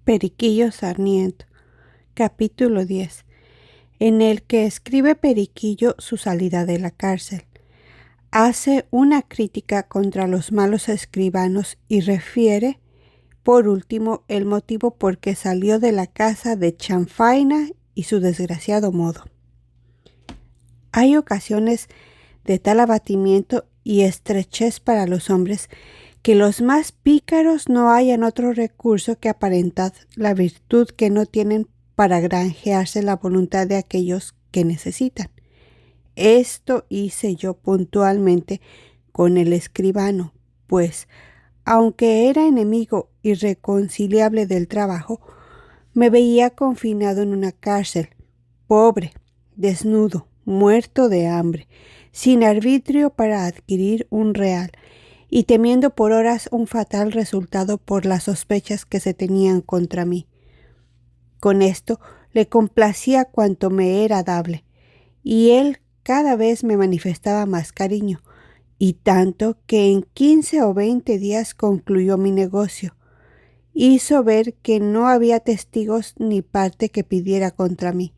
Periquillo Sarniento, capítulo 10, en el que escribe Periquillo su salida de la cárcel. Hace una crítica contra los malos escribanos y refiere, por último, el motivo por qué salió de la casa de Chanfaina y su desgraciado modo. Hay ocasiones de tal abatimiento y estrechez para los hombres que los más pícaros no hayan otro recurso que aparentar la virtud que no tienen para granjearse la voluntad de aquellos que necesitan. Esto hice yo puntualmente con el escribano, pues, aunque era enemigo irreconciliable del trabajo, me veía confinado en una cárcel, pobre, desnudo, muerto de hambre, sin arbitrio para adquirir un real, y temiendo por horas un fatal resultado por las sospechas que se tenían contra mí. Con esto le complacía cuanto me era dable, y él cada vez me manifestaba más cariño, y tanto que en 15 o 20 días concluyó mi negocio. Hizo ver que no había testigos ni parte que pidiera contra mí,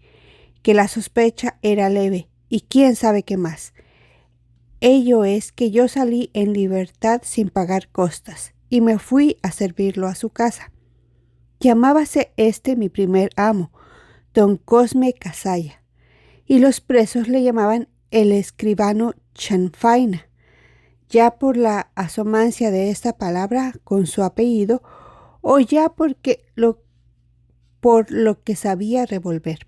que la sospecha era leve, y quién sabe qué más. Ello es que yo salí en libertad sin pagar costas, y me fui a servirlo a su casa. Llamábase mi primer amo, don Cosme Casalla, y los presos le llamaban el escribano Chanfaina, ya por la asomancia de esta palabra con su apellido, o ya por lo que sabía revolver.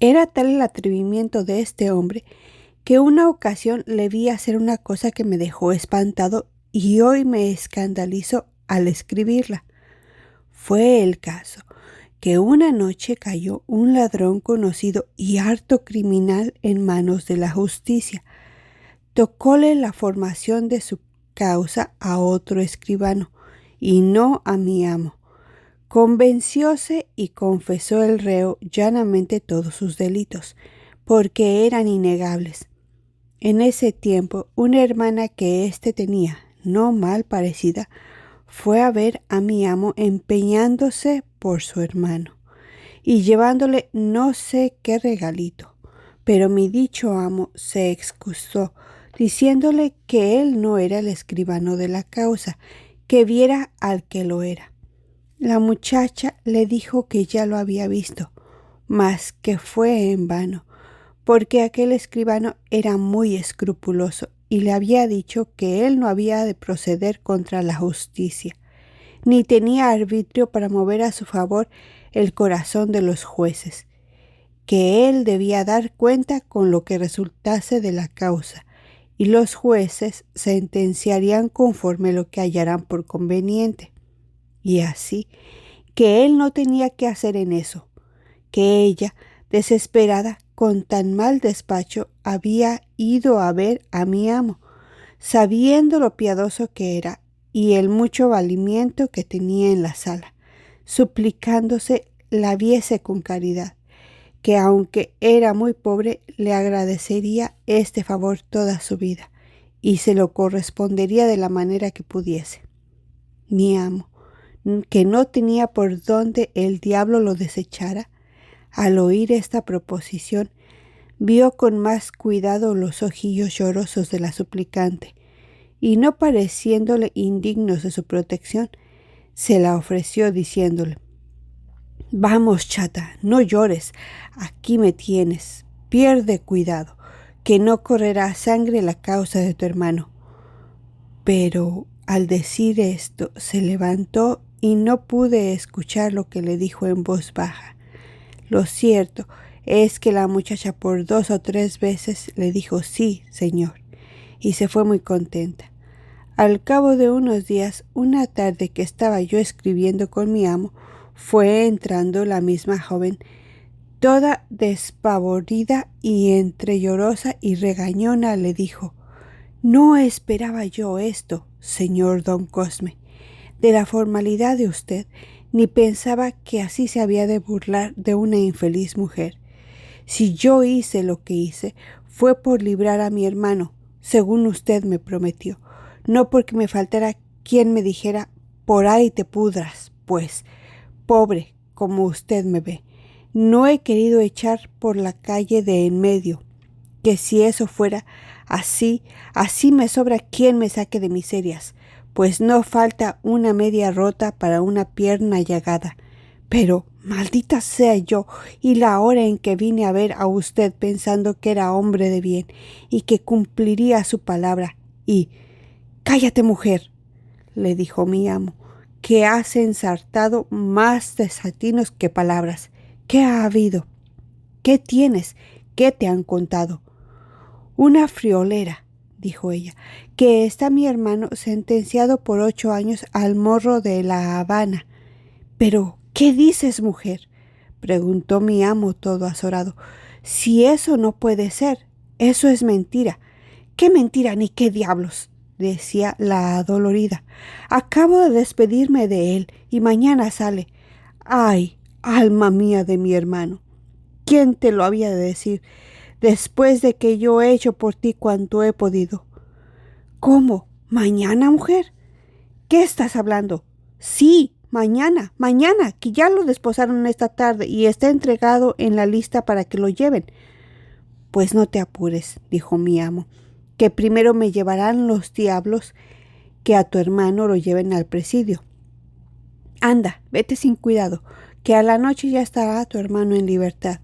Era tal el atrevimiento de este hombre que una ocasión le vi hacer una cosa que me dejó espantado y hoy me escandalizo al escribirla. Fue el caso que una noche cayó un ladrón conocido y harto criminal en manos de la justicia. Tocóle la formación de su causa a otro escribano y no a mi amo. Convencióse y confesó el reo llanamente todos sus delitos, porque eran innegables. En ese tiempo, una hermana que éste tenía, no mal parecida, fue a ver a mi amo empeñándose por su hermano y llevándole no sé qué regalito, pero mi dicho amo se excusó, diciéndole que él no era el escribano de la causa, que viera al que lo era. La muchacha le dijo que ya lo había visto, mas que fue en vano, porque aquel escribano era muy escrupuloso y le había dicho que él no había de proceder contra la justicia, ni tenía arbitrio para mover a su favor el corazón de los jueces, que él debía dar cuenta con lo que resultase de la causa, y los jueces sentenciarían conforme lo que hallaran por conveniente, y así que él no tenía que hacer en eso, que ella, desesperada, con tan mal despacho, había ido a ver a mi amo, sabiendo lo piadoso que era y el mucho valimiento que tenía en la sala, suplicándose la viese con caridad, que aunque era muy pobre, le agradecería este favor toda su vida, y se lo correspondería de la manera que pudiese. Mi amo, que no tenía por dónde el diablo lo desechara, al oír esta proposición, vio con más cuidado los ojillos llorosos de la suplicante, y no pareciéndole indignos de su protección, se la ofreció diciéndole: «Vamos, chata, no llores, aquí me tienes, pierde cuidado, que no correrá sangre la causa de tu hermano». Pero al decir esto se levantó y no pude escuchar lo que le dijo en voz baja. Lo cierto es que la muchacha por 2 o 3 veces le dijo sí, señor, y se fue muy contenta. Al cabo de unos días, una tarde que estaba yo escribiendo con mi amo, fue entrando la misma joven, toda despavorida y entre llorosa y regañona, le dijo: «No esperaba yo esto, señor don Cosme, de la formalidad de usted, ni pensaba que así se había de burlar de una infeliz mujer. Si yo hice lo que hice, fue por librar a mi hermano, según usted me prometió, no porque me faltara quien me dijera: por ahí te pudras, pues, pobre, como usted me ve. No he querido echar por la calle de en medio, que si eso fuera así me sobra quien me saque de miserias, pues no falta una media rota para una pierna llagada. Pero maldita sea yo y la hora en que vine a ver a usted pensando que era hombre de bien y que cumpliría su palabra. Y «Cállate, mujer», le dijo mi amo, «que has ensartado más desatinos que palabras. ¿Qué ha habido? ¿Qué tienes? ¿Qué te han contado?» «Una friolera», dijo ella, «que está mi hermano sentenciado por 8 años al morro de La Habana». «¿Pero qué dices, mujer?», preguntó mi amo todo azorado. «Si eso no puede ser, eso es mentira». «¿Qué mentira ni qué diablos?», decía la adolorida. «Acabo de despedirme de él y mañana sale». «Ay, alma mía de mi hermano, ¿quién te lo había de decir después de que yo he hecho por ti cuanto he podido?» «¿Cómo? ¿Mañana, mujer? ¿Qué estás hablando?» «Sí, mañana, que ya lo desposaron esta tarde y está entregado en la lista para que lo lleven». «Pues no te apures», dijo mi amo, «que primero me llevarán los diablos que a tu hermano lo lleven al presidio. Anda, vete sin cuidado, que a la noche ya estará tu hermano en libertad».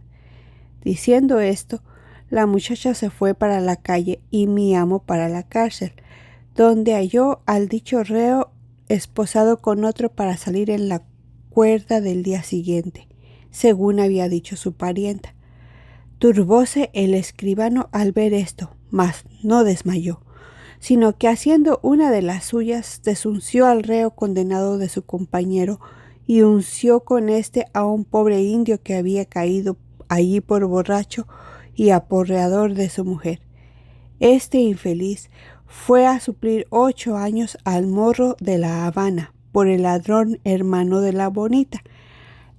Diciendo esto, la muchacha se fue para la calle y mi amo para la cárcel, donde halló al dicho reo esposado con otro para salir en la cuerda del día siguiente, según había dicho su parienta. Turbóse el escribano al ver esto, mas no desmayó, sino que haciendo una de las suyas, desunció al reo condenado de su compañero y unció con éste a un pobre indio que había caído allí por borracho y aporreador de su mujer. Este infeliz fue a suplir 8 años al morro de La Habana por el ladrón hermano de la bonita,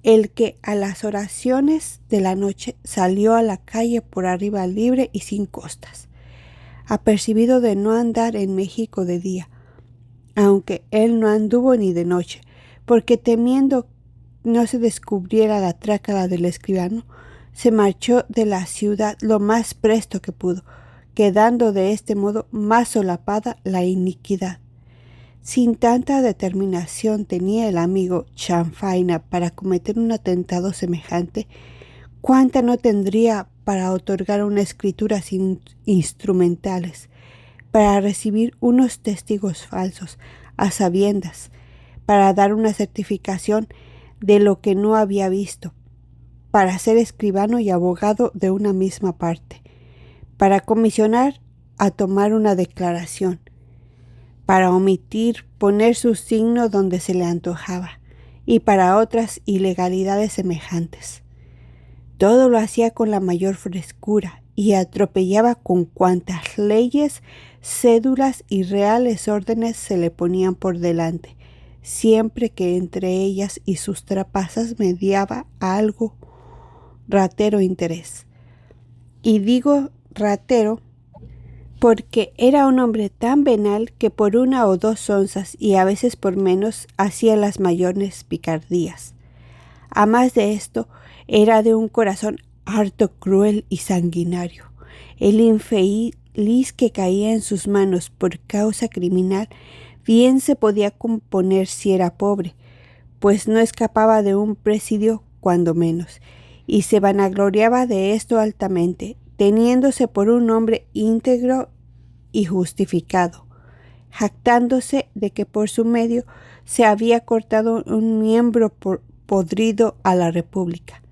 el que a las oraciones de la noche salió a la calle por arriba libre y sin costas, apercibido de no andar en México de día, aunque él no anduvo ni de noche, porque temiendo no se descubriera la trácala del escribano, se marchó de la ciudad lo más presto que pudo, quedando de este modo más solapada la iniquidad. Sin tanta determinación tenía el amigo Chanfaina para cometer un atentado semejante, cuánta no tendría para otorgar una escritura sin instrumentales, para recibir unos testigos falsos a sabiendas, para dar una certificación de lo que no había visto, para ser escribano y abogado de una misma parte, para comisionar a tomar una declaración, para omitir poner su signo donde se le antojaba, y para otras ilegalidades semejantes. Todo lo hacía con la mayor frescura y atropellaba con cuantas leyes, cédulas y reales órdenes se le ponían por delante, siempre que entre ellas y sus trapazas mediaba algo ratero interés. Y digo ratero porque era un hombre tan venal que por 1 o 2 onzas y a veces por menos hacía las mayores picardías. A más de esto, era de un corazón harto cruel y sanguinario. El infeliz que caía en sus manos por causa criminal bien se podía componer si era pobre, pues no escapaba de un presidio cuando menos, y se vanagloriaba de esto altamente, teniéndose por un hombre íntegro y justificado, jactándose de que por su medio se había cortado un miembro podrido a la República.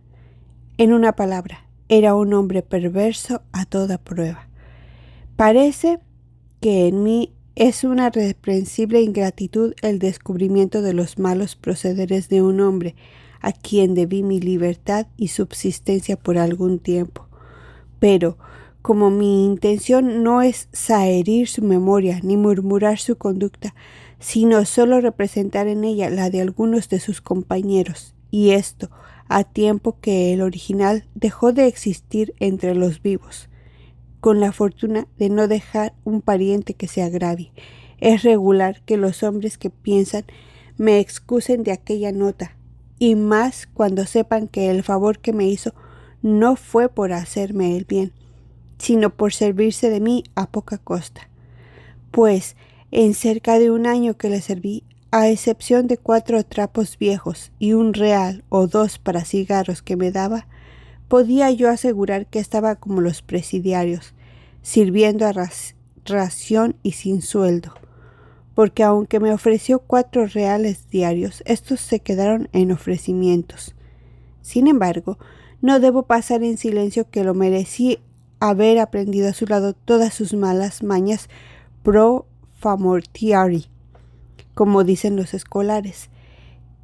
En una palabra, era un hombre perverso a toda prueba. Parece que en mí es una reprensible ingratitud el descubrimiento de los malos procederes de un hombre a quien debí mi libertad y subsistencia por algún tiempo. Pero, como mi intención no es zaherir su memoria ni murmurar su conducta, sino solo representar en ella la de algunos de sus compañeros, y esto a tiempo que el original dejó de existir entre los vivos, con la fortuna de no dejar un pariente que se agravie, es regular que los hombres que piensan me excusen de aquella nota, y más cuando sepan que el favor que me hizo no fue por hacerme el bien, sino por servirse de mí a poca costa. Pues en cerca de un año que le serví, a excepción de 4 trapos viejos y un real o 2 para cigarros que me daba, podía yo asegurar que estaba como los presidiarios, sirviendo a ración y sin sueldo, porque aunque me ofreció 4 reales diarios, estos se quedaron en ofrecimientos. Sin embargo, no debo pasar en silencio que lo merecí haber aprendido a su lado todas sus malas mañas pro famortiari, como dicen los escolares.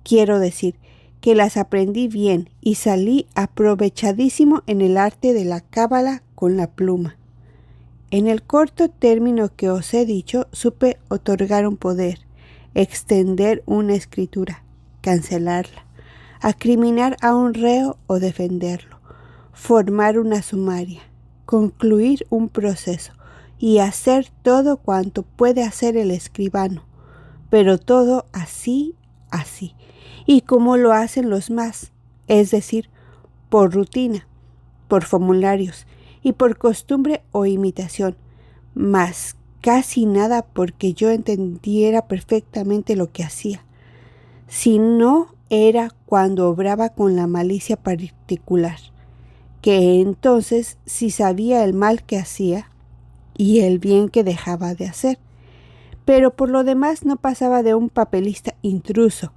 Quiero decir que las aprendí bien y salí aprovechadísimo en el arte de la cábala con la pluma. En el corto término que os he dicho, supe otorgar un poder, extender una escritura, cancelarla, acriminar a un reo o defenderlo, formar una sumaria, concluir un proceso y hacer todo cuanto puede hacer el escribano, pero todo así, y como lo hacen los más, es decir, por rutina, por formularios y por costumbre o imitación, mas casi nada porque yo entendiera perfectamente lo que hacía, si no era cuando obraba con la malicia particular, que entonces sí sabía el mal que hacía y el bien que dejaba de hacer, pero por lo demás no pasaba de un papelista intruso,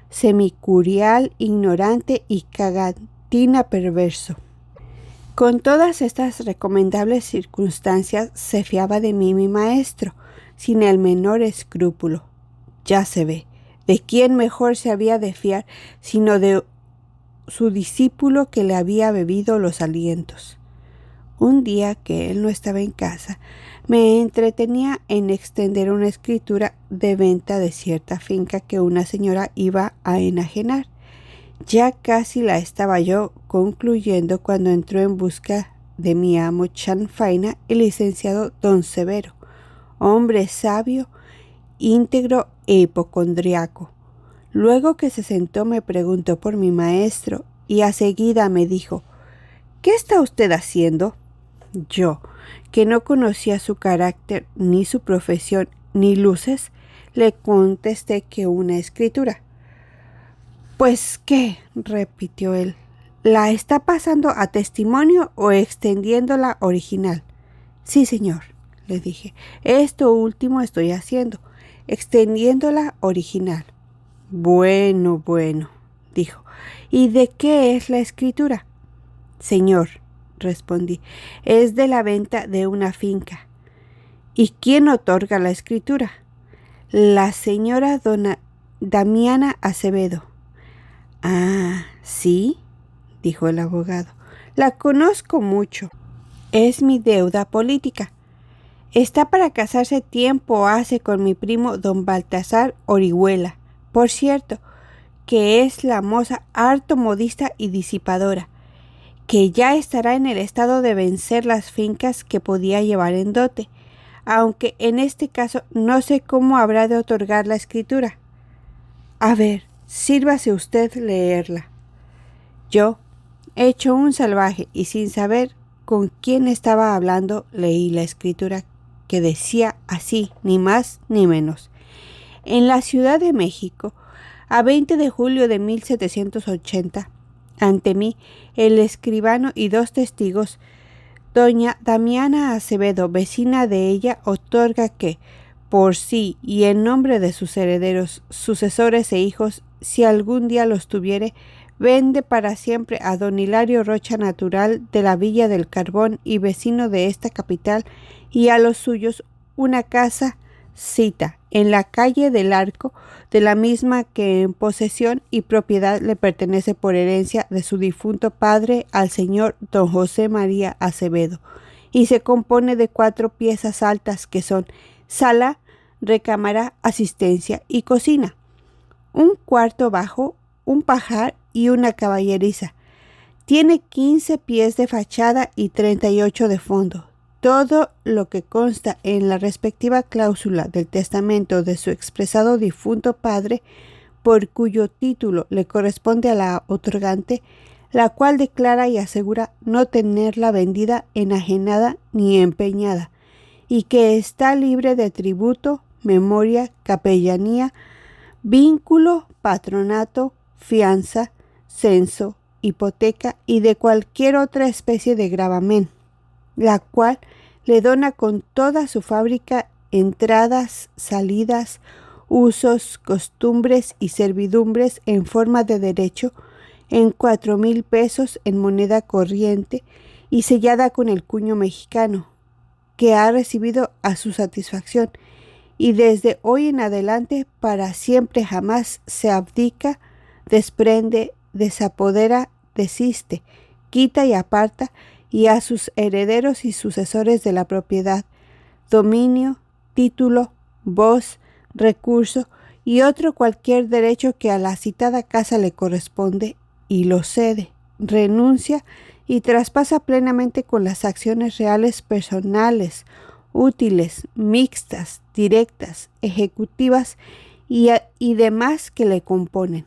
semicurial, ignorante y cagatina perverso. Con todas estas recomendables circunstancias se fiaba de mí mi maestro, sin el menor escrúpulo. Ya se ve, ¿de quién mejor se había de fiar sino de su discípulo que le había bebido los alientos? Un día que él no estaba en casa, me entretenía en extender una escritura de venta de cierta finca que una señora iba a enajenar. Ya casi la estaba yo concluyendo cuando entró en busca de mi amo Chanfaina el licenciado don Severo, hombre sabio, íntegro e hipocondriaco. Luego que se sentó me preguntó por mi maestro y a seguida me dijo: «¿Qué está usted haciendo?». Yo, que no conocía su carácter, ni su profesión, ni luces, le contesté que una escritura. «¿Pues qué?», repitió él. «¿La está pasando a testimonio o extendiendo la original?». «Sí, señor», le dije, «esto último estoy haciendo, extendiendo la original». Bueno, dijo, «¿y de qué es la escritura?». «Señor», respondí, «es de la venta de una finca». «¿Y quién otorga la escritura?». «La señora dona Damiana Acevedo». «Ah, ¿sí?», dijo el abogado. «La conozco mucho. Es mi deuda política. Está para casarse tiempo hace con mi primo don Baltasar Orihuela, por cierto, que es la moza harto modista y disipadora, que ya estará en el estado de vencer las fincas que podía llevar en dote, aunque en este caso no sé cómo habrá de otorgar la escritura. A ver, sírvase usted leerla». Yo, hecho un salvaje y sin saber con quién estaba hablando, leí la escritura, que decía así, ni más ni menos: «En la Ciudad de México, a 20 de julio de 1780, ante mí, el escribano y 2 testigos, doña Damiana Acevedo, vecina de ella, otorga que, por sí y en nombre de sus herederos, sucesores e hijos, si algún día los tuviere, vende para siempre a don Hilario Rocha, natural de la Villa del Carbón y vecino de esta capital, y a los suyos, una casa, cita, en la calle del Arco, de la misma que en posesión y propiedad le pertenece por herencia de su difunto padre al señor don José María Acevedo, y se compone de 4 piezas altas que son sala, recámara, asistencia y cocina, un cuarto bajo, un pajar y una caballeriza. Tiene 15 pies de fachada y 38 de fondo. Todo lo que consta en la respectiva cláusula del testamento de su expresado difunto padre por cuyo título le corresponde a la otorgante, la cual declara y asegura no tenerla vendida, enajenada ni empeñada, y que está libre de tributo, memoria, capellanía, vínculo, patronato, fianza, censo, hipoteca y de cualquier otra especie de gravamen, la cual le dona con toda su fábrica, entradas, salidas, usos, costumbres y servidumbres en forma de derecho, en 4,000 pesos en moneda corriente y sellada con el cuño mexicano, que ha recibido a su satisfacción, y desde hoy en adelante para siempre jamás se abdica, desprende, desapodera, desiste, quita y aparta, y a sus herederos y sucesores de la propiedad, dominio, título, voz, recurso y otro cualquier derecho que a la citada casa le corresponde, y lo cede, renuncia y traspasa plenamente con las acciones reales personales, útiles, mixtas, directas, ejecutivas y demás que le componen.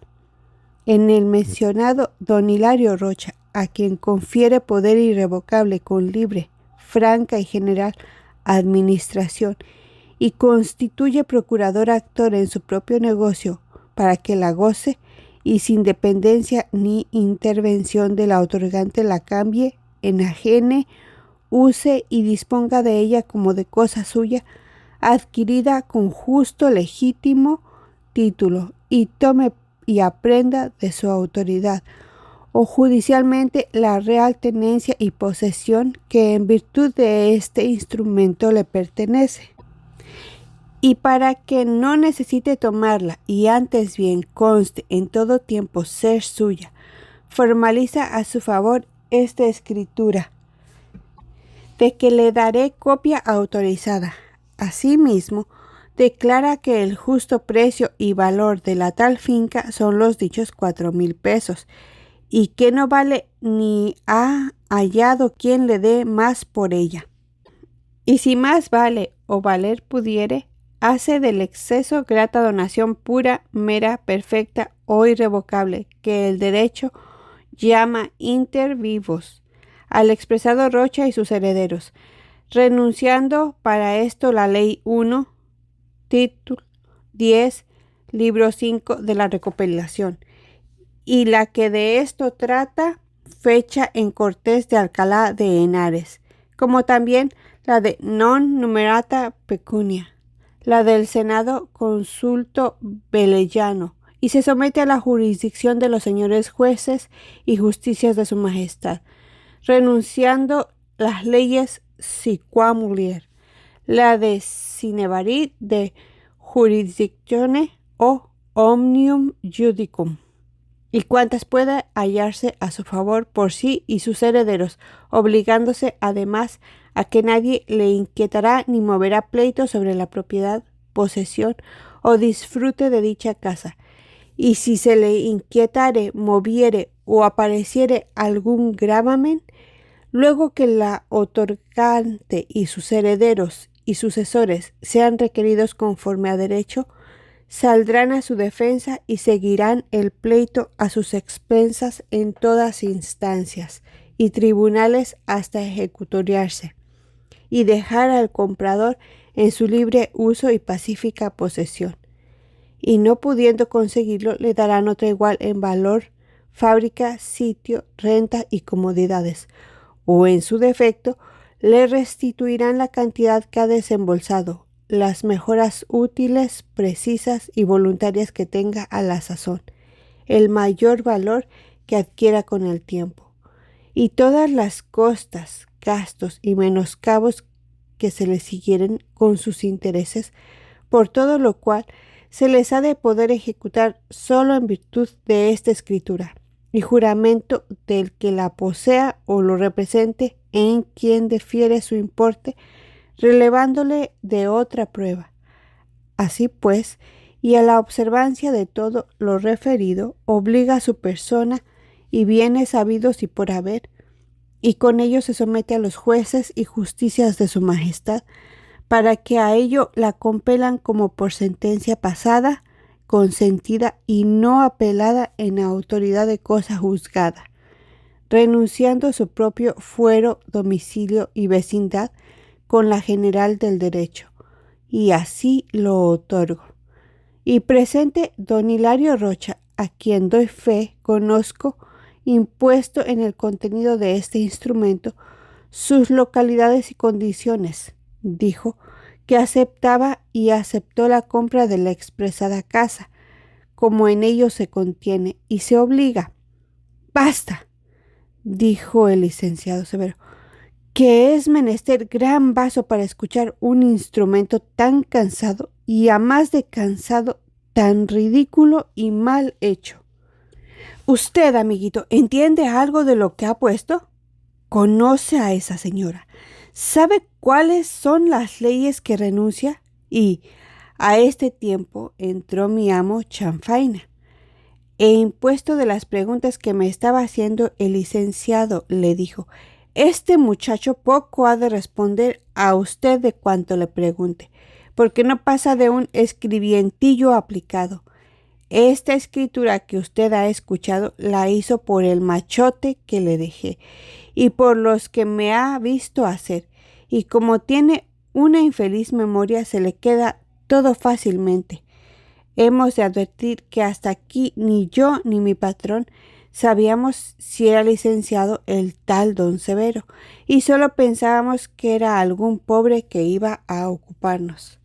En el mencionado don Hilario Rocha, a quien confiere poder irrevocable con libre, franca y general administración, y constituye procurador actor en su propio negocio para que la goce, y sin dependencia ni intervención de la otorgante la cambie, enajene, use y disponga de ella como de cosa suya, adquirida con justo legítimo título, y tome y aprenda de su autoridad, o judicialmente la real tenencia y posesión que en virtud de este instrumento le pertenece. Y para que no necesite tomarla y antes bien conste en todo tiempo ser suya, formaliza a su favor esta escritura, de que le daré copia autorizada. Asimismo, declara que el justo precio y valor de la tal finca son los dichos 4,000 pesos, y que no vale ni ha hallado quien le dé más por ella. Y si más vale o valer pudiere, hace del exceso grata donación pura, mera, perfecta o irrevocable, que el derecho llama inter vivos, al expresado Rocha y sus herederos, renunciando para esto la ley 1, título 10, libro 5 de la recopilación, y la que de esto trata, fecha en Cortes de Alcalá de Henares, como también la de non numerata pecunia, la del Senado Consulto Velellano, y se somete a la jurisdicción de los señores jueces y justicias de su majestad, renunciando las leyes siquamulier, la de sinevarit de jurisdictione o omnium judicum, y cuantas pueda hallarse a su favor por sí y sus herederos, obligándose además a que nadie le inquietará ni moverá pleito sobre la propiedad, posesión o disfrute de dicha casa, y si se le inquietare, moviere o apareciere algún gravamen, luego que la otorgante y sus herederos y sucesores sean requeridos conforme a derecho, saldrán a su defensa y seguirán el pleito a sus expensas en todas instancias y tribunales hasta ejecutoriarse, y dejar al comprador en su libre uso y pacífica posesión. Y no pudiendo conseguirlo, le darán otra igual en valor, fábrica, sitio, renta y comodidades, o en su defecto, le restituirán la cantidad que ha desembolsado, las mejoras útiles, precisas y voluntarias que tenga a la sazón, el mayor valor que adquiera con el tiempo, y todas las costas, gastos y menoscabos que se le siguieren con sus intereses, por todo lo cual se les ha de poder ejecutar solo en virtud de esta escritura y juramento del que la posea o lo represente, en quien defiere su importe, relevándole de otra prueba. Así pues, y a la observancia de todo lo referido, obliga a su persona y bienes habidos y por haber, y con ello se somete a los jueces y justicias de su majestad, para que a ello la compelan como por sentencia pasada, consentida y no apelada en autoridad de cosa juzgada, renunciando a su propio fuero, domicilio y vecindad con la general del derecho, y así lo otorgo. Y presente don Hilario Rocha, a quien doy fe, conozco, impuesto en el contenido de este instrumento, sus localidades y condiciones, dijo, que aceptaba y aceptó la compra de la expresada casa, como en ello se contiene, y se obliga. ¡Basta!, dijo el licenciado Severo, que es menester gran vaso para escuchar un instrumento tan cansado y a más de cansado, tan ridículo y mal hecho. Usted, amiguito, ¿entiende algo de lo que ha puesto? ¿Conoce a esa señora? ¿Sabe cuáles son las leyes que renuncia? Y a este tiempo entró mi amo Chanfaina. E impuesto de las preguntas que me estaba haciendo el licenciado, le dijo: este muchacho poco ha de responder a usted de cuanto le pregunte, porque no pasa de un escribientillo aplicado. Esta escritura que usted ha escuchado la hizo por el machote que le dejé y por los que me ha visto hacer, y como tiene una infeliz memoria se le queda todo fácilmente. Hemos de advertir que hasta aquí ni yo ni mi patrón sabíamos si era licenciado el tal don Severo, y solo pensábamos que era algún pobre que iba a ocuparnos.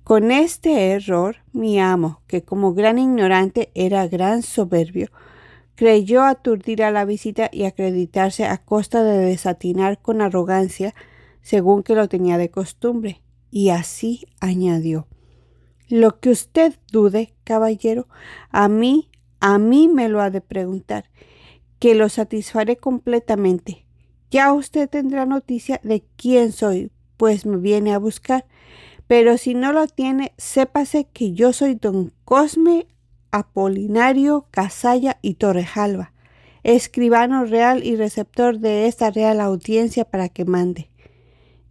Con este error, mi amo, que como gran ignorante era gran soberbio, creyó aturdir a la visita y acreditarse a costa de desatinar con arrogancia, según que lo tenía de costumbre, y así añadió: lo que usted dude, caballero, a mí me lo ha de preguntar, que lo satisfaré completamente. Ya usted tendrá noticia de quién soy, pues me viene a buscar, pero si no lo tiene, sépase que yo soy don Cosme Apolinario Casalla y Torrejalva, escribano real y receptor de esta real audiencia para que mande.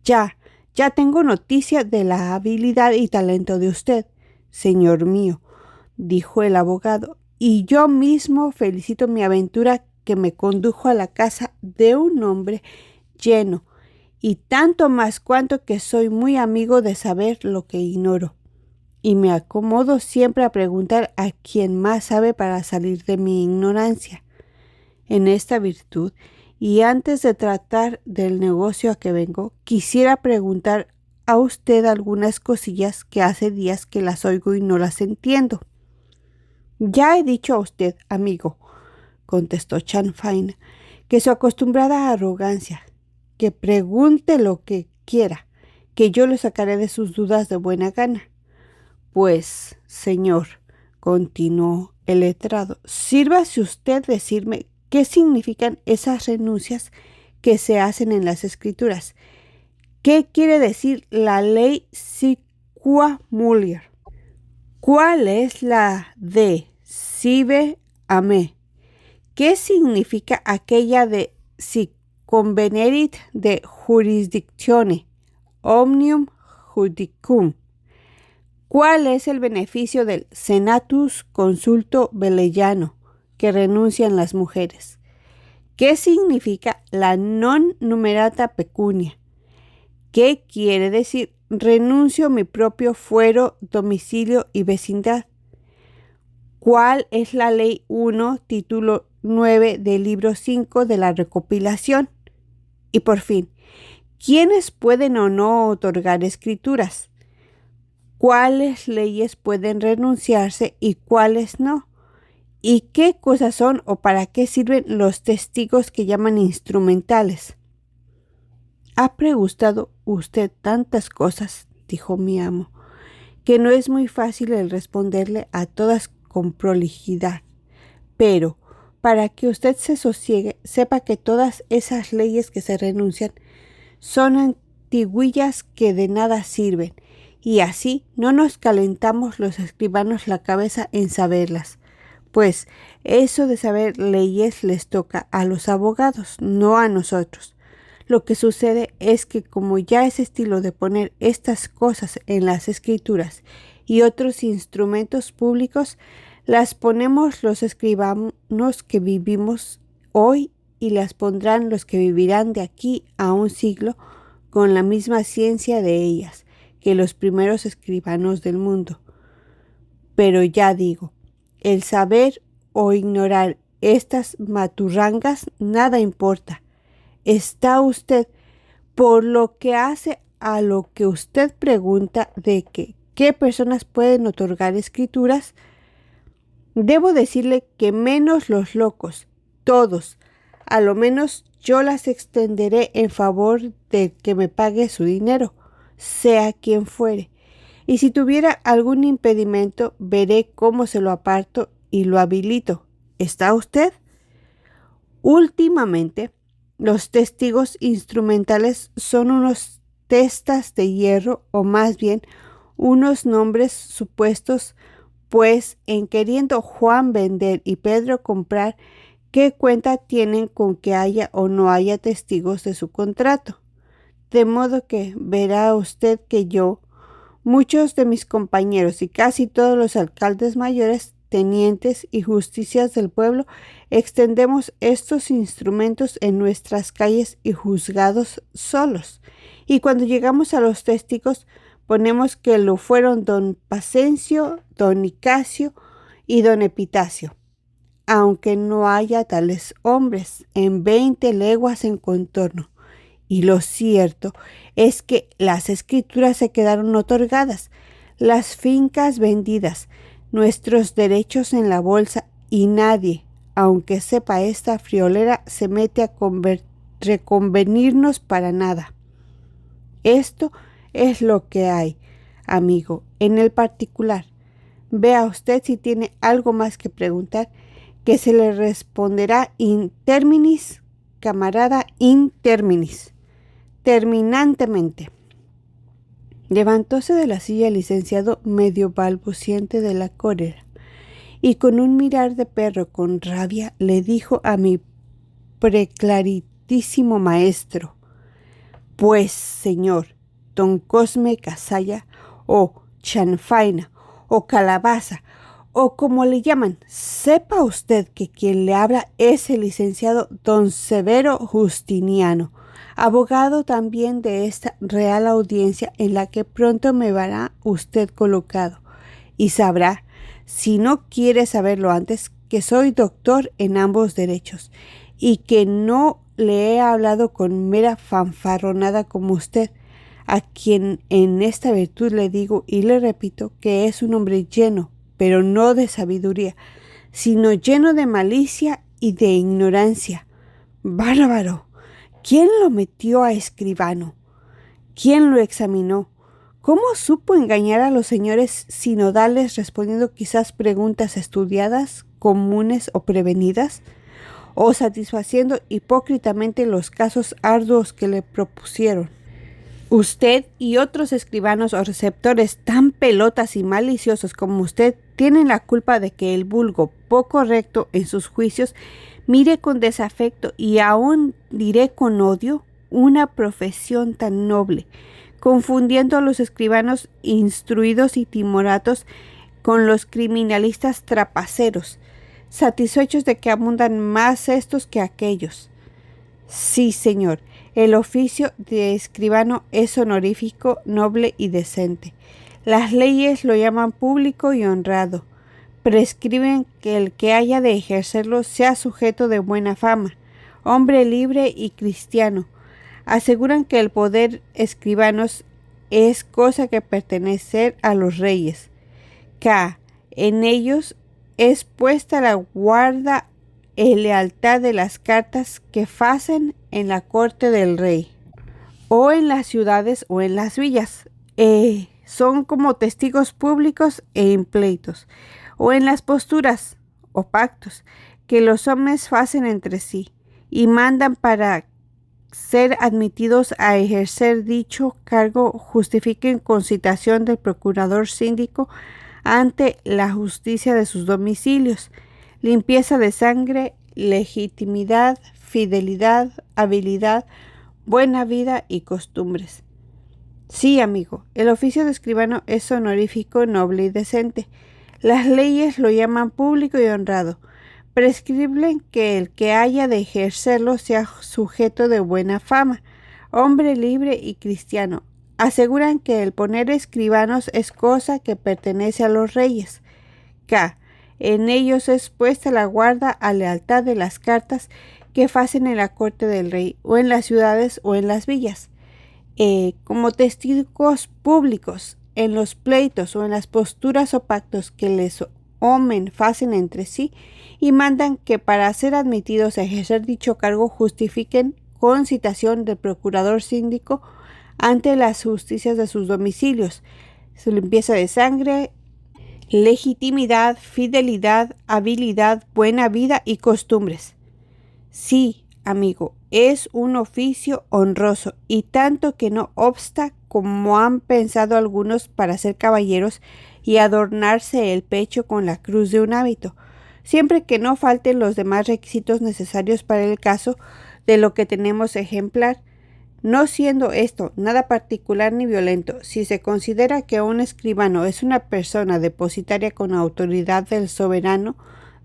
Ya tengo noticia de la habilidad y talento de usted, señor mío, dijo el abogado, y yo mismo felicito mi aventura que me condujo a la casa de un hombre lleno, y tanto más cuanto que soy muy amigo de saber lo que ignoro, y me acomodo siempre a preguntar a quien más sabe para salir de mi ignorancia. En esta virtud, y antes de tratar del negocio a que vengo, quisiera preguntar a usted algunas cosillas que hace días que las oigo y no las entiendo. Ya he dicho a usted, amigo, contestó Chanfaina, que su acostumbrada arrogancia, que pregunte lo que quiera, que yo le sacaré de sus dudas de buena gana. Pues, señor, continuó el letrado, sírvase usted decirme qué significan esas renuncias que se hacen en las escrituras. ¿Qué quiere decir la ley siqua mulier? ¿Cuál es la de sive amé? ¿Qué significa aquella de si convenerit de jurisdictione omnium judicum? ¿Cuál es el beneficio del senatus consulto veleyano que renuncian las mujeres? ¿Qué significa la non numerata pecunia? ¿Qué quiere decir renuncio mi propio fuero, domicilio y vecindad? ¿Cuál es la ley 1, título 9 del libro 5 de la recopilación? Y por fin, ¿quiénes pueden o no otorgar escrituras? ¿Cuáles leyes pueden renunciarse y cuáles no? ¿Y qué cosas son o para qué sirven los testigos que llaman instrumentales? Ha preguntado usted tantas cosas, dijo mi amo, que no es muy fácil el responderle a todas con prolijidad. Pero, para que usted se sosiegue, sepa que todas esas leyes que se renuncian son antiguillas que de nada sirven, y así no nos calentamos los escribanos la cabeza en saberlas, pues eso de saber leyes les toca a los abogados, no a nosotros. Lo que sucede es que como ya es estilo de poner estas cosas en las escrituras y otros instrumentos públicos, las ponemos los escribanos que vivimos hoy y las pondrán los que vivirán de aquí a un siglo con la misma ciencia de ellas que los primeros escribanos del mundo. Pero ya digo, el saber o ignorar estas maturrangas nada importa. Está usted, por lo que hace a lo que usted pregunta de que qué personas pueden otorgar escrituras, debo decirle que menos los locos, todos, a lo menos yo las extenderé en favor de que me pague su dinero, sea quien fuere. Y si tuviera algún impedimento, veré cómo se lo aparto y lo habilito. ¿Está usted? Últimamente, los testigos instrumentales son unos testas de hierro, o más bien unos nombres supuestos, pues en queriendo Juan vender y Pedro comprar, ¿qué cuenta tienen con que haya o no haya testigos de su contrato? De modo que verá usted que yo, muchos de mis compañeros y casi todos los alcaldes mayores, tenientes y justicias del pueblo, extendemos estos instrumentos en nuestras calles y juzgados solos. Y cuando llegamos a los testigos, ponemos que lo fueron don Pacencio, don Nicasio y don Epitacio, aunque no haya tales hombres en 20 leguas en contorno. Y lo cierto es que las escrituras se quedaron otorgadas, las fincas vendidas, nuestros derechos en la bolsa, y nadie, aunque sepa esta friolera, se mete a reconvenirnos para nada. Esto es lo que hay, amigo, en el particular. Vea usted si tiene algo más que preguntar, que se le responderá in terminis, camarada, in terminis, terminantemente. Levantóse de la silla el licenciado medio balbuciente de la cólera, y con un mirar de perro con rabia le dijo a mi preclaritísimo maestro: pues, señor, don Cosme Casalla, o chanfaina, o calabaza, o como le llaman, sepa usted que quien le habla es el licenciado don Severo Justiniano, abogado también de esta Real Audiencia en la que pronto me verá usted colocado, y sabrá, si no quiere saberlo antes, que soy doctor en ambos derechos, y que no le he hablado con mera fanfarronada como usted, a quien en esta virtud le digo y le repito que es un hombre lleno, pero no de sabiduría, sino lleno de malicia y de ignorancia. ¡Bárbaro! ¿Quién lo metió a escribano? ¿Quién lo examinó? ¿Cómo supo engañar a los señores sinodales respondiendo quizás preguntas estudiadas, comunes o prevenidas? ¿O satisfaciendo hipócritamente los casos arduos que le propusieron? Usted y otros escribanos o receptores tan pelotas y maliciosos como usted tienen la culpa de que el vulgo, poco recto en sus juicios, mire con desafecto y aún diré con odio una profesión tan noble, confundiendo a los escribanos instruidos y timoratos con los criminalistas trapaceros, satisfechos de que abundan más estos que aquellos. Sí, señor, el oficio de escribano es honorífico, noble y decente. Las leyes lo llaman público y honrado. Prescriben que el que haya de ejercerlo sea sujeto de buena fama, hombre libre y cristiano. Aseguran que el poder escribanos es cosa que pertenece a los reyes. En ellos es puesta la guarda y lealtad de las cartas que facen en la corte del rey, o en las ciudades o en las villas. Son como testigos públicos e impleitos, o en las posturas o pactos que los hombres hacen entre sí, y mandan para ser admitidos a ejercer dicho cargo justifiquen con citación del procurador síndico ante la justicia de sus domicilios, limpieza de sangre, legitimidad, fidelidad, habilidad, buena vida y costumbres. Sí, amigo, el oficio de escribano es honorífico, noble y decente. Las leyes lo llaman público y honrado. Prescriben que el que haya de ejercerlo sea sujeto de buena fama, hombre libre y cristiano. Aseguran que el poner escribanos es cosa que pertenece a los reyes. K. En ellos es puesta la guarda a lealtad de las cartas que facen en la corte del rey, o en las ciudades o en las villas. Como testigos públicos en los pleitos o en las posturas o pactos que les homen facen entre sí, y mandan que para ser admitidos a ejercer dicho cargo justifiquen con citación del procurador síndico ante las justicias de sus domicilios, su limpieza de sangre, legitimidad, fidelidad, habilidad, buena vida y costumbres. Sí, amigo, es un oficio honroso, y tanto que no obsta, como han pensado algunos, para ser caballeros y adornarse el pecho con la cruz de un hábito, siempre que no falten los demás requisitos necesarios para el caso, de lo que tenemos ejemplar. No siendo esto nada particular ni violento, si se considera que un escribano es una persona depositaria con autoridad del soberano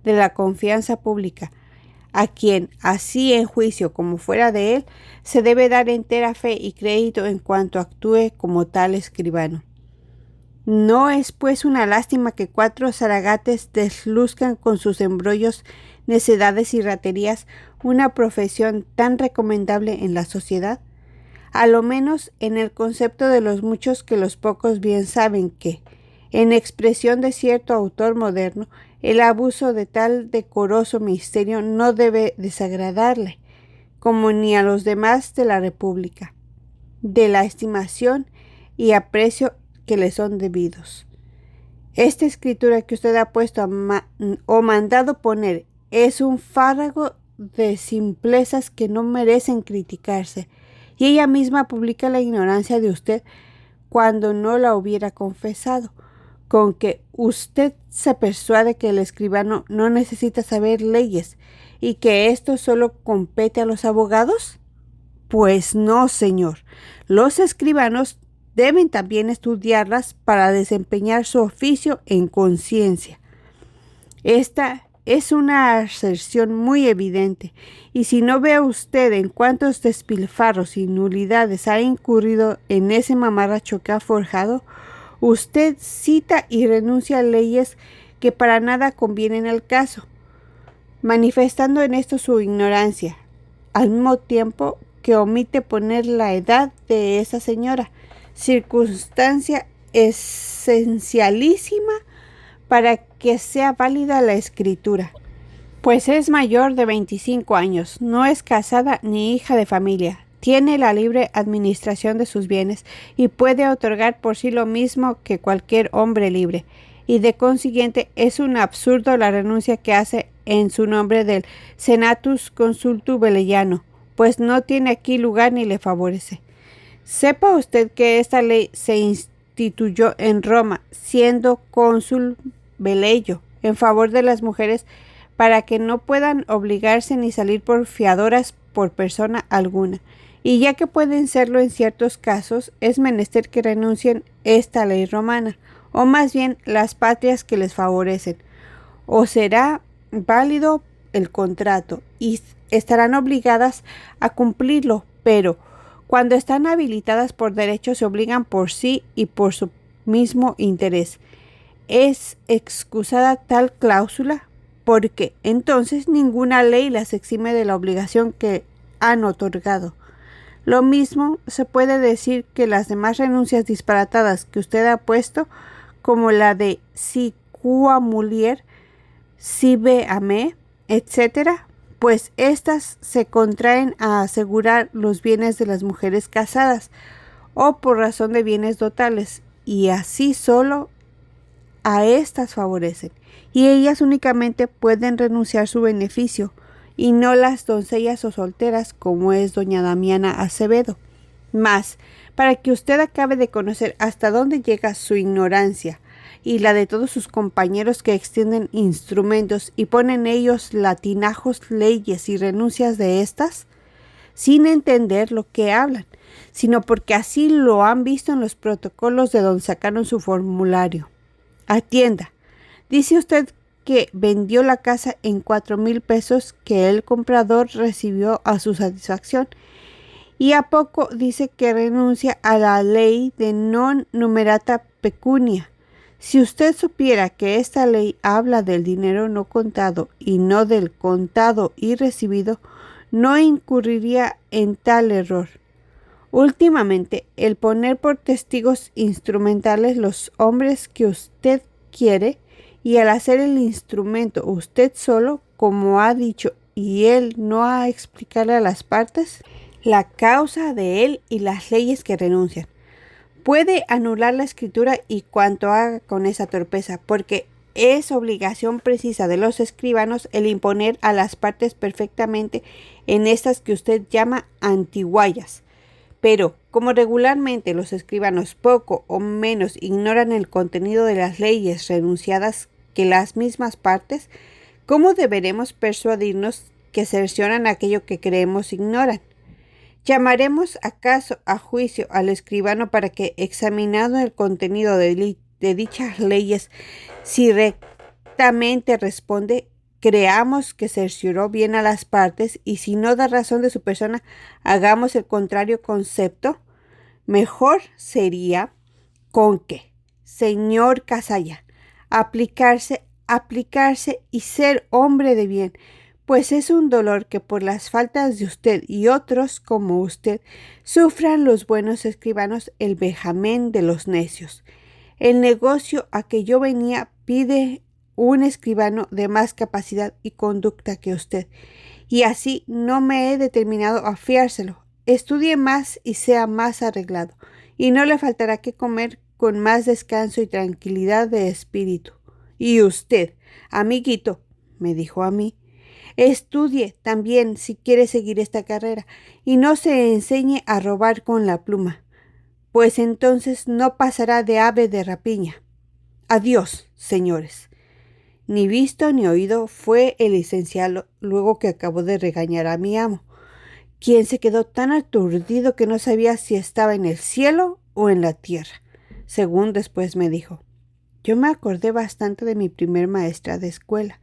de la confianza pública, a quien, así en juicio como fuera de él, se debe dar entera fe y crédito en cuanto actúe como tal escribano. No es pues una lástima que 4 zaragates desluzcan con sus embrollos, necedades y raterías una profesión tan recomendable en la sociedad, a lo menos en el concepto de los muchos, que los pocos bien saben que, en expresión de cierto autor moderno, el abuso de tal decoroso misterio no debe desagradarle, como ni a los demás de la República, de la estimación y aprecio que le son debidos. Esta escritura que usted ha puesto o mandado poner es un fárrago de simplezas que no merecen criticarse, y ella misma publica la ignorancia de usted cuando no la hubiera confesado, con que usted se persuade que el escribano no necesita saber leyes y que esto solo compete a los abogados. Pues no, señor. Los escribanos deben también estudiarlas para desempeñar su oficio en conciencia. Esta es una aserción muy evidente, y si no ve usted en cuántos despilfarros y nulidades ha incurrido en ese mamarracho que ha forjado, usted cita y renuncia a leyes que para nada convienen al caso, manifestando en esto su ignorancia, al mismo tiempo que omite poner la edad de esa señora, circunstancia esencialísima para que sea válida la escritura, pues es mayor de 25 años, no es casada ni hija de familia, tiene la libre administración de sus bienes y puede otorgar por sí lo mismo que cualquier hombre libre, y de consiguiente es un absurdo la renuncia que hace en su nombre del Senatus Consultu Velleiano, pues no tiene aquí lugar ni le favorece. Sepa usted que esta ley se instituyó en Roma, siendo cónsul Veleyo, en favor de las mujeres, para que no puedan obligarse ni salir por fiadoras por persona alguna, y ya que pueden serlo en ciertos casos, es menester que renuncien esta ley romana, o más bien las patrias que les favorecen, o será válido el contrato, y estarán obligadas a cumplirlo, pero cuando están habilitadas por derecho se obligan por sí y por su mismo interés. Es excusada tal cláusula porque entonces ninguna ley las exime de la obligación que han otorgado. Lo mismo se puede decir que las demás renuncias disparatadas que usted ha puesto, como la de si qua mulier, sive a me, etc., pues éstas se contraen a asegurar los bienes de las mujeres casadas, o por razón de bienes dotales, y así solo a éstas favorecen, y ellas únicamente pueden renunciar su beneficio, y no las doncellas o solteras, como es doña Damiana Acevedo. Mas, para que usted acabe de conocer hasta dónde llega su ignorancia y la de todos sus compañeros que extienden instrumentos y ponen ellos latinajos, leyes y renuncias de éstas, sin entender lo que hablan, sino porque así lo han visto en los protocolos de donde sacaron su formulario. Atienda. Dice usted que vendió la casa en 4,000 pesos que el comprador recibió a su satisfacción. Y a poco dice que renuncia a la ley de non numerata pecunia. Si usted supiera que esta ley habla del dinero no contado y no del contado y recibido, no incurriría en tal error. Últimamente, el poner por testigos instrumentales los hombres que usted quiere y al hacer el instrumento usted solo, como ha dicho, y él no ha explicarle a las partes la causa de él y las leyes que renuncian. Puede anular la escritura y cuanto haga con esa torpeza, porque es obligación precisa de los escribanos el imponer a las partes perfectamente en estas que usted llama antiguallas. Pero, como regularmente los escribanos poco o menos ignoran el contenido de las leyes renunciadas que las mismas partes, ¿cómo deberemos persuadirnos que cercioran aquello que creemos ignoran? ¿Llamaremos acaso a juicio al escribano para que, examinando el contenido de dichas leyes, si rectamente responde, creamos que cercioró bien a las partes, y si no da razón de su persona, hagamos el contrario concepto? Mejor sería con que, señor Cazalla, aplicarse y ser hombre de bien, pues es un dolor que por las faltas de usted y otros como usted sufran los buenos escribanos el vejamen de los necios. El negocio a que yo venía pide un escribano de más capacidad y conducta que usted, y así no me he determinado a fiárselo. Estudie más y sea más arreglado, y no le faltará que comer con más descanso y tranquilidad de espíritu. Y usted, amiguito, me dijo a mí, estudie también si quiere seguir esta carrera, y no se enseñe a robar con la pluma, pues entonces no pasará de ave de rapiña. Adiós, señores. Ni visto ni oído fue el licenciado luego que acabó de regañar a mi amo, quien se quedó tan aturdido que no sabía si estaba en el cielo o en la tierra, según después me dijo. Yo me acordé bastante de mi primer maestra de escuela,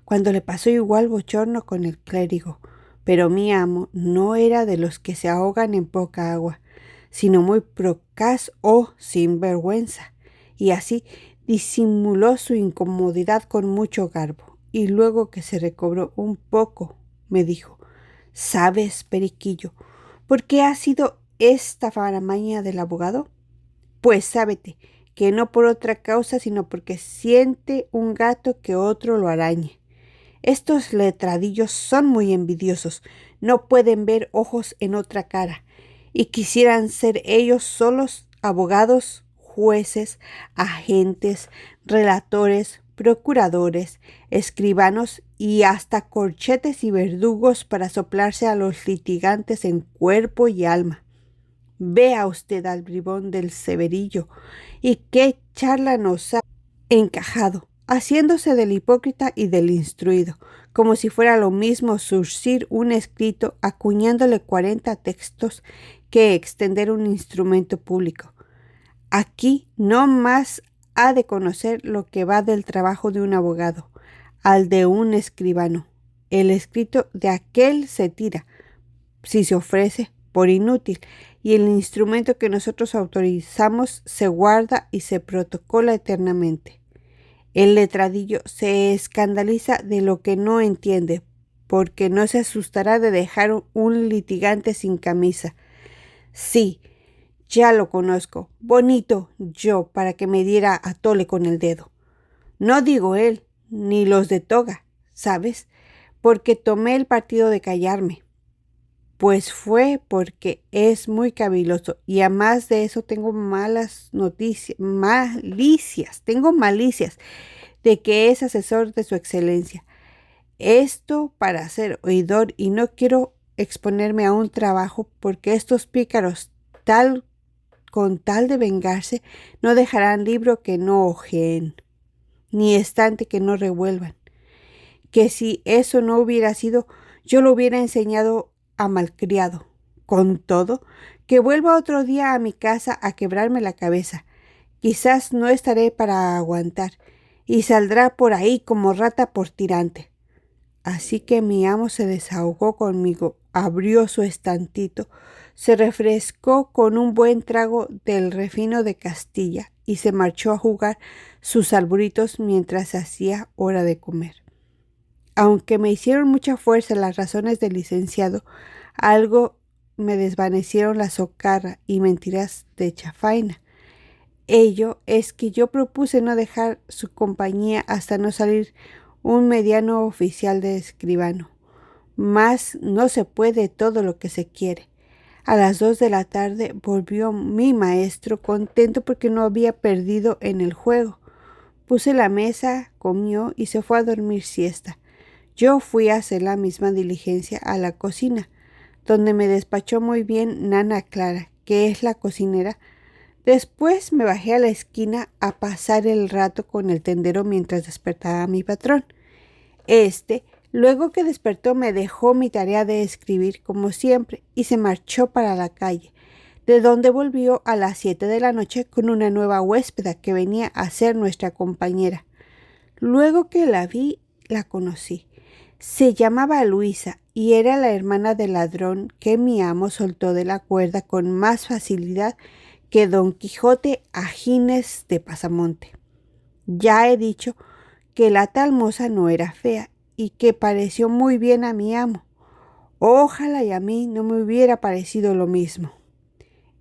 cuando le pasó igual bochorno con el clérigo, pero mi amo no era de los que se ahogan en poca agua, sino muy procaz o sinvergüenza, y así disimuló su incomodidad con mucho garbo, y luego que se recobró un poco, me dijo, ¿sabes, Periquillo, por qué ha sido esta faramaña del abogado? Pues sábete que no por otra causa, sino porque siente un gato que otro lo arañe. Estos letradillos son muy envidiosos, no pueden ver ojos en otra cara, y quisieran ser ellos solos abogados, jueces, agentes, relatores, procuradores, escribanos y hasta corchetes y verdugos para soplarse a los litigantes en cuerpo y alma. Vea usted al bribón del Severillo, y qué charla nos ha encajado, haciéndose del hipócrita y del instruido, como si fuera lo mismo surcir un escrito acuñándole 40 textos que extender un instrumento público. Aquí no más ha de conocer lo que va del trabajo de un abogado al de un escribano. El escrito de aquel se tira, si se ofrece, por inútil, y el instrumento que nosotros autorizamos se guarda y se protocola eternamente. El letradillo se escandaliza de lo que no entiende, porque no se asustará de dejar un litigante sin camisa. Sí, ya lo conozco, bonito yo para que me diera a tole con el dedo. No digo él, ni los de toga, ¿sabes? Porque tomé el partido de callarme. Pues fue porque es muy caviloso, y además de eso tengo tengo malicias de que es asesor de su excelencia. Esto para ser oidor, y no quiero exponerme a un trabajo porque estos pícaros con tal de vengarse no dejarán libro que no hojeen, ni estante que no revuelvan. Que si eso no hubiera sido, yo lo hubiera enseñado a malcriado. Con todo, Que vuelva otro día a mi casa a quebrarme la cabeza. Quizás no estaré para aguantar, y saldrá por ahí como rata por tirante. Así que mi amo se desahogó conmigo, abrió su estantito, se refrescó con un buen trago del refino de Castilla y se marchó a jugar sus arbolitos mientras hacía hora de comer. Aunque me hicieron mucha fuerza las razones del licenciado, algo me desvanecieron la socarra y mentiras de chafaina. Ello es que yo propuse no dejar su compañía hasta no salir un mediano oficial de escribano. Mas no se puede todo lo que se quiere. A las 2 de la tarde volvió mi maestro, contento porque no había perdido en el juego. Puse la mesa, comió y se fue a dormir siesta. Yo fui a hacer la misma diligencia a la cocina, donde me despachó muy bien Nana Clara, que es la cocinera. Después me bajé a la esquina a pasar el rato con el tendero mientras despertaba a mi patrón. Luego que despertó, me dejó mi tarea de escribir como siempre y se marchó para la calle, de donde volvió a las 7 de la noche con una nueva huéspeda que venía a ser nuestra compañera. Luego que la vi, la conocí. Se llamaba Luisa y era la hermana del ladrón que mi amo soltó de la cuerda con más facilidad que Don Quijote a Gines de Pasamonte. Ya he dicho que la tal moza no era fea y que pareció muy bien a mi amo. Ojalá y a mí no me hubiera parecido lo mismo.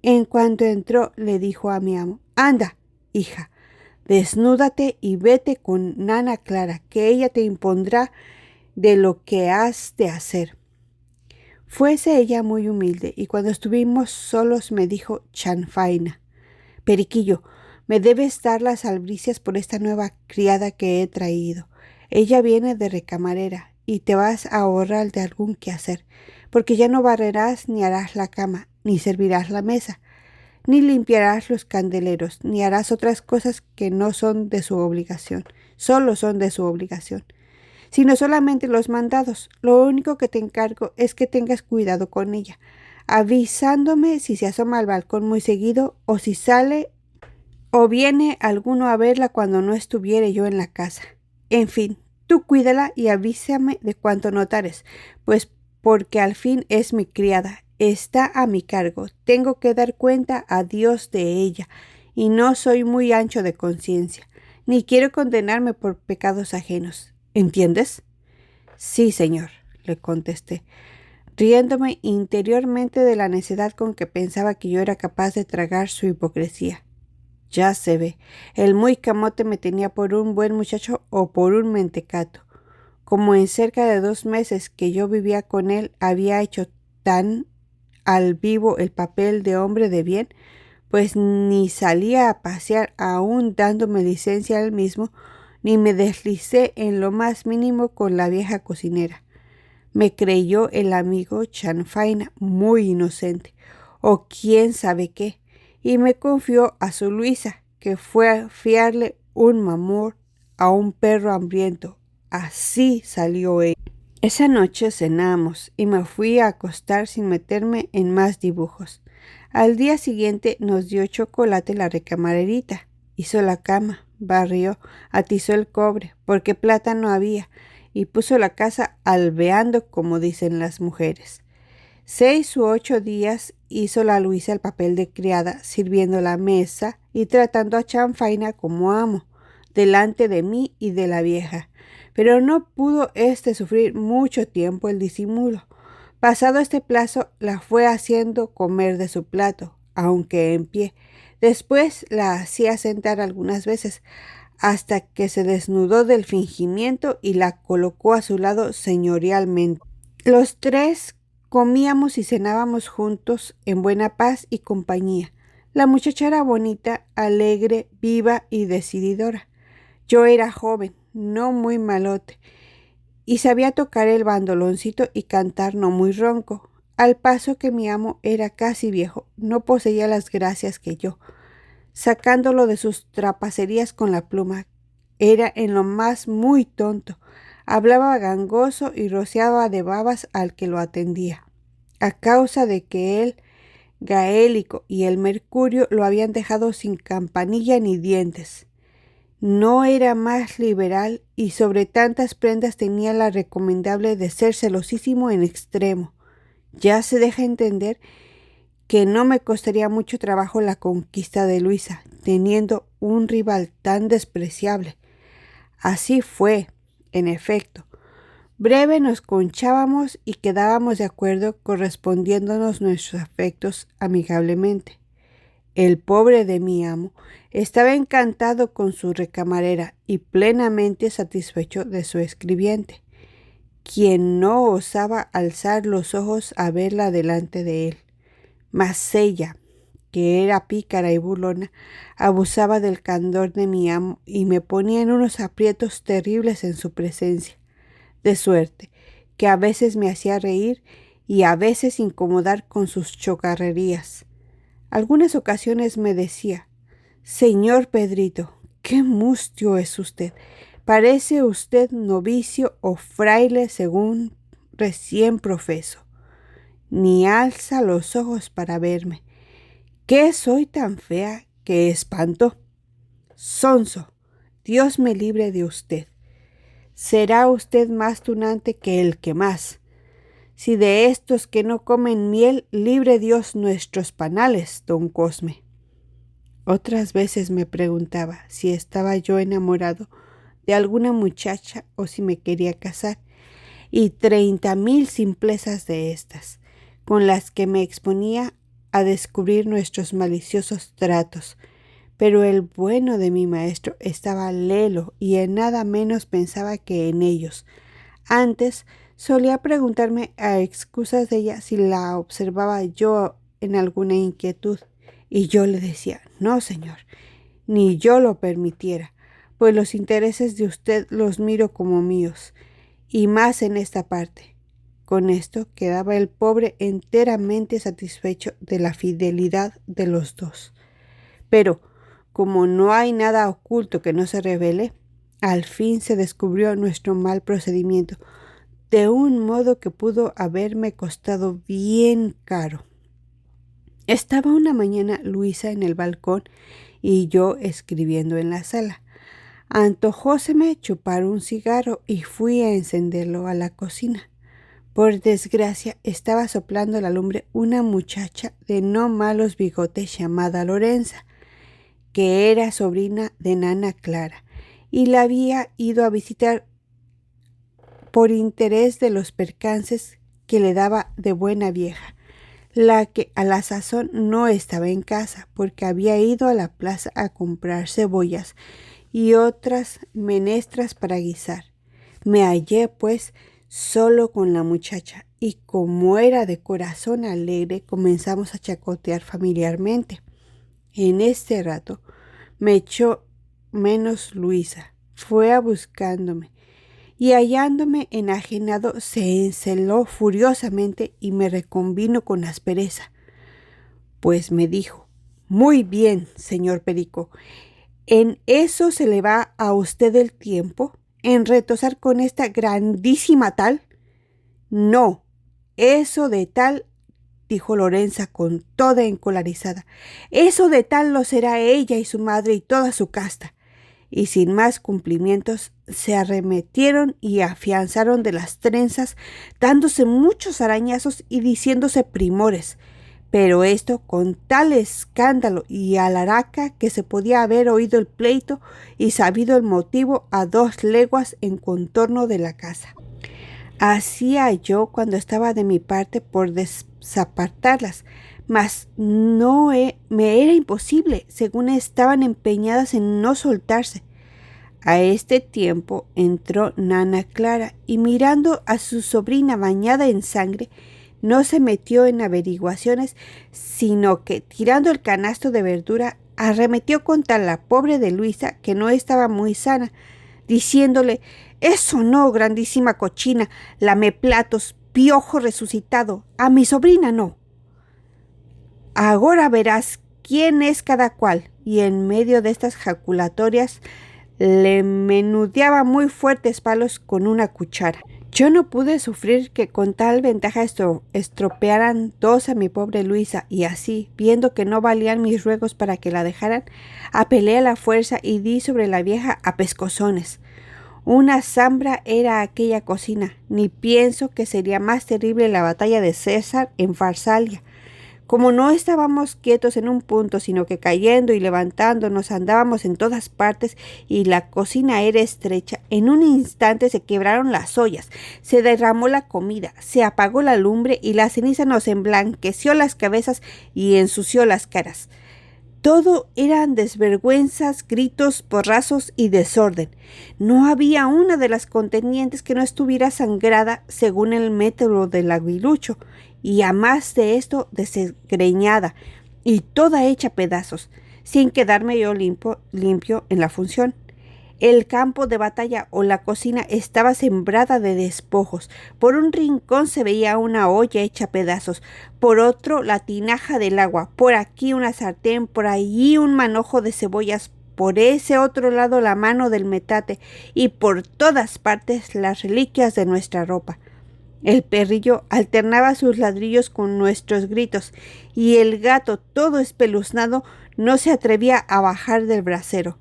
En cuanto entró, le dijo a mi amo: «Anda, hija, desnúdate y vete con Nana Clara, que ella te impondrá de lo que has de hacer». Fuese ella muy humilde, y cuando estuvimos solos me dijo chanfaina: «Periquillo, me debes dar las albricias por esta nueva criada que he traído. Ella viene de recamarera y te vas a ahorrar de algún quehacer, porque ya no barrerás ni harás la cama, ni servirás la mesa, ni limpiarás los candeleros, ni harás otras cosas que no son de su obligación, solo son de su obligación, sino solamente los mandados. Lo único que te encargo es que tengas cuidado con ella, avisándome si se asoma al balcón muy seguido o si sale o viene alguno a verla cuando no estuviere yo en la casa. En fin, tú cuídala y avísame de cuanto notares, pues porque al fin es mi criada, está a mi cargo, tengo que dar cuenta a Dios de ella, y no soy muy ancho de conciencia, ni quiero condenarme por pecados ajenos. ¿Entiendes?» «Sí, señor», le contesté, riéndome interiormente de la necedad con que pensaba que yo era capaz de tragar su hipocresía. Ya se ve, el muy camote me tenía por un buen muchacho o por un mentecato. Como en cerca de 2 meses que yo vivía con él había hecho tan al vivo el papel de hombre de bien, pues ni salía a pasear aún dándome licencia al mismo, ni me deslicé en lo más mínimo con la vieja cocinera. Me creyó el amigo chanfaina muy inocente, o quién sabe qué, y me confió a su Luisa, que fue a fiarle un mamor a un perro hambriento. Así salió ella. Esa noche cenamos y me fui a acostar sin meterme en más dibujos. Al día siguiente nos dio chocolate la recamarerita, hizo la cama, barrió, atizó el cobre, porque plata no había, y puso la casa albeando, como dicen las mujeres. 6 u 8 días hizo la Luisa el papel de criada, sirviendo la mesa y tratando a chanfaina como amo, delante de mí y de la vieja. Pero no pudo sufrir mucho tiempo el disimulo. Pasado este plazo, la fue haciendo comer de su plato, aunque en pie. Después la hacía sentar algunas veces, hasta que se desnudó del fingimiento y la colocó a su lado señorialmente. Los 3 comíamos y cenábamos juntos en buena paz y compañía. La muchacha era bonita, alegre, viva y decididora. Yo era joven, no muy malote, y sabía tocar el bandoloncito y cantar no muy ronco, al paso que mi amo era casi viejo, no poseía las gracias que yo. Sacándolo de sus trapacerías con la pluma, era en lo más muy tonto, hablaba gangoso y rociaba de babas al que lo atendía, a causa de que él gaélico y el mercurio lo habían dejado sin campanilla ni dientes. No era más liberal y sobre tantas prendas tenía la recomendable de ser celosísimo en extremo. Ya se deja entender que no me costaría mucho trabajo la conquista de Luisa, teniendo un rival tan despreciable. Así fue, en efecto. Breve nos conchábamos y quedábamos de acuerdo correspondiéndonos nuestros afectos amigablemente. El pobre de mi amo estaba encantado con su recamarera y plenamente satisfecho de su escribiente, quien no osaba alzar los ojos a verla delante de él. Mas ella, que era pícara y burlona, abusaba del candor de mi amo y me ponía en unos aprietos terribles en su presencia, de suerte que a veces me hacía reír y a veces incomodar con sus chocarrerías. Algunas ocasiones me decía: «Señor Pedrito, qué mustio es usted. Parece usted novicio o fraile según recién profeso. Ni alza los ojos para verme. ¿Qué soy tan fea que espanto? Sonso, Dios me libre de usted. Será usted más tunante que el que más. Si de estos que no comen miel, libre Dios nuestros panales, don Cosme». Otras veces me preguntaba si estaba yo enamorado de alguna muchacha o si me quería casar, y 30,000 simplezas de estas, con las que me exponía a descubrir nuestros maliciosos tratos. Pero el bueno de mi maestro estaba lelo y en nada menos pensaba que en ellos. Antes solía preguntarme a excusas de ella si la observaba yo en alguna inquietud, y yo le decía: «No, señor, ni yo lo permitiera, pues los intereses de usted los miro como míos, y más en esta parte». Con esto quedaba el pobre enteramente satisfecho de la fidelidad de los dos. Pero, como no hay nada oculto que no se revele, al fin se descubrió nuestro mal procedimiento, de un modo que pudo haberme costado bien caro. Estaba una mañana Luisa en el balcón y yo escribiendo en la sala. Antojóseme chupar un cigarro y fui a encenderlo a la cocina. Por desgracia, estaba soplando la lumbre una muchacha de no malos bigotes llamada Lorenza, que era sobrina de Nana Clara, y la había ido a visitar por interés de los percances que le daba de buena vieja, la que a la sazón no estaba en casa porque había ido a la plaza a comprar cebollas y otras menestras para guisar. Me hallé, pues, solo con la muchacha, y como era de corazón alegre, comenzamos a chacotear familiarmente. En este rato me echó menos Luisa, fue a buscándome, y hallándome enajenado se enceló furiosamente y me reconvino con aspereza. Pues me dijo: «Muy bien, señor Perico, ¿en eso se le va a usted el tiempo? ¿En retosar con esta grandísima tal?» «No, eso de tal», dijo Lorenza con toda encolarizada, «eso de tal lo será ella y su madre y toda su casta». Y sin más cumplimientos se arremetieron y afianzaron de las trenzas, dándose muchos arañazos y diciéndose primores, pero esto con tal escándalo y alharaca que se podía haber oído el pleito y sabido el motivo a 2 leguas en contorno de la casa. Hacía yo cuando estaba de mi parte por desapartarlas, mas no me era imposible, según estaban empeñadas en no soltarse. A este tiempo entró Nana Clara y, mirando a su sobrina bañada en sangre, no se metió en averiguaciones, sino que, tirando el canasto de verdura, arremetió contra la pobre de Luisa, que no estaba muy sana, diciéndole: «Eso no, grandísima cochina, lameplatos, piojo resucitado, a mi sobrina no. Ahora verás quién es cada cual». Y en medio de estas jaculatorias le menudeaba muy fuertes palos con una cuchara. Yo no pude sufrir que con tal ventaja estropearan dos a mi pobre Luisa, y así, viendo que no valían mis ruegos para que la dejaran, apelé a la fuerza y di sobre la vieja a pescozones. Una zambra era aquella cocina, ni pienso que sería más terrible la batalla de César en Farsalia. Como no estábamos quietos en un punto, sino que cayendo y levantándonos andábamos en todas partes y la cocina era estrecha, en un instante se quebraron las ollas, se derramó la comida, se apagó la lumbre y la ceniza nos emblanqueció las cabezas y ensució las caras. Todo eran desvergüenzas, gritos, porrazos y desorden. No había una de las contendientes que no estuviera sangrada según el método del aguilucho, y a más de esto desgreñada y toda hecha pedazos, sin quedarme yo limpio en la función. El campo de batalla o la cocina estaba sembrada de despojos. Por un rincón se veía una olla hecha pedazos, por otro la tinaja del agua, por aquí una sartén, por allí un manojo de cebollas, por ese otro lado la mano del metate y por todas partes las reliquias de nuestra ropa. El perrillo alternaba sus ladrillos con nuestros gritos y el gato, todo espeluznado, no se atrevía a bajar del brasero.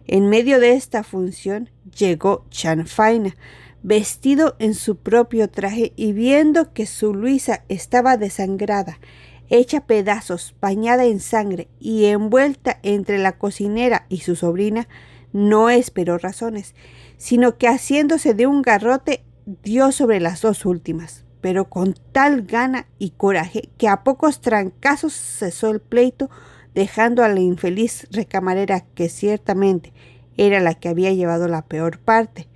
En medio de esta función llegó Chanfaina, vestido en su propio traje, y viendo que su Luisa estaba desangrada, hecha pedazos, bañada en sangre y envuelta entre la cocinera y su sobrina, no esperó razones, sino que haciéndose de un garrote dio sobre las dos últimas, pero con tal gana y coraje que a pocos trancazos cesó el pleito, dejando a la infeliz recamarera, que ciertamente era la que había llevado la peor parte.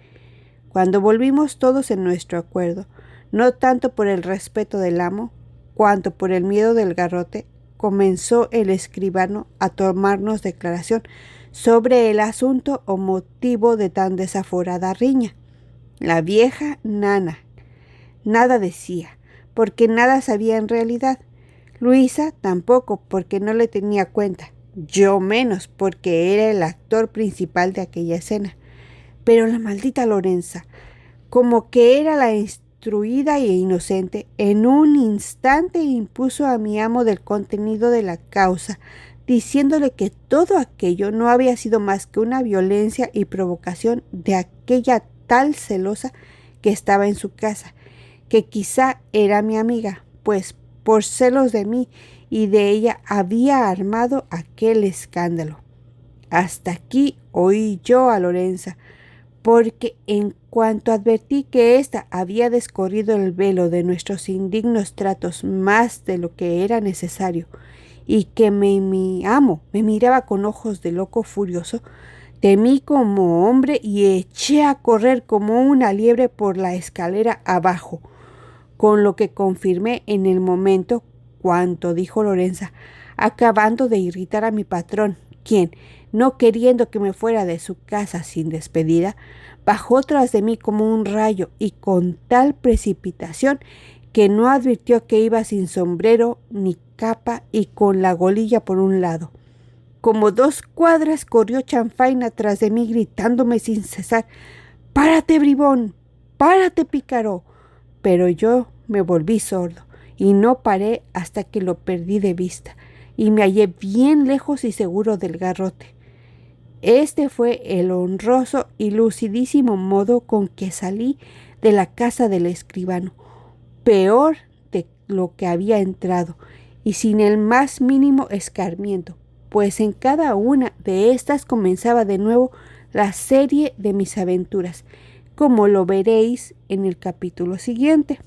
Cuando volvimos todos en nuestro acuerdo, no tanto por el respeto del amo, cuanto por el miedo del garrote, comenzó el escribano a tomarnos declaración sobre el asunto o motivo de tan desaforada riña. La vieja nana nada decía, porque nada sabía en realidad. Luisa tampoco, porque no le tenía cuenta. Yo menos, porque era el actor principal de aquella escena. Pero la maldita Lorenza, como que era la instruida e inocente, en un instante impuso a mi amo del contenido de la causa, diciéndole que todo aquello no había sido más que una violencia y provocación de aquella tal celosa que estaba en su casa, que quizá era mi amiga, pues por celos de mí y de ella había armado aquel escándalo. Hasta aquí oí yo a Lorenza, porque en cuanto advertí que ésta había descorrido el velo de nuestros indignos tratos más de lo que era necesario, y que mi amo me miraba con ojos de loco furioso, temí como hombre y eché a correr como una liebre por la escalera abajo, con lo que confirmé en el momento cuanto dijo Lorenza, acabando de irritar a mi patrón, quien, no queriendo que me fuera de su casa sin despedida, bajó tras de mí como un rayo y con tal precipitación que no advirtió que iba sin sombrero ni capa y con la golilla por un lado. Como 2 cuadras corrió Chanfaina tras de mí gritándome sin cesar: «¡Párate, bribón! ¡Párate, pícaro!». Pero yo me volví sordo y no paré hasta que lo perdí de vista y me hallé bien lejos y seguro del garrote. Este fue el honroso y lucidísimo modo con que salí de la casa del escribano, peor de lo que había entrado y sin el más mínimo escarmiento, pues en cada una de estas comenzaba de nuevo la serie de mis aventuras, como lo veréis en el capítulo siguiente.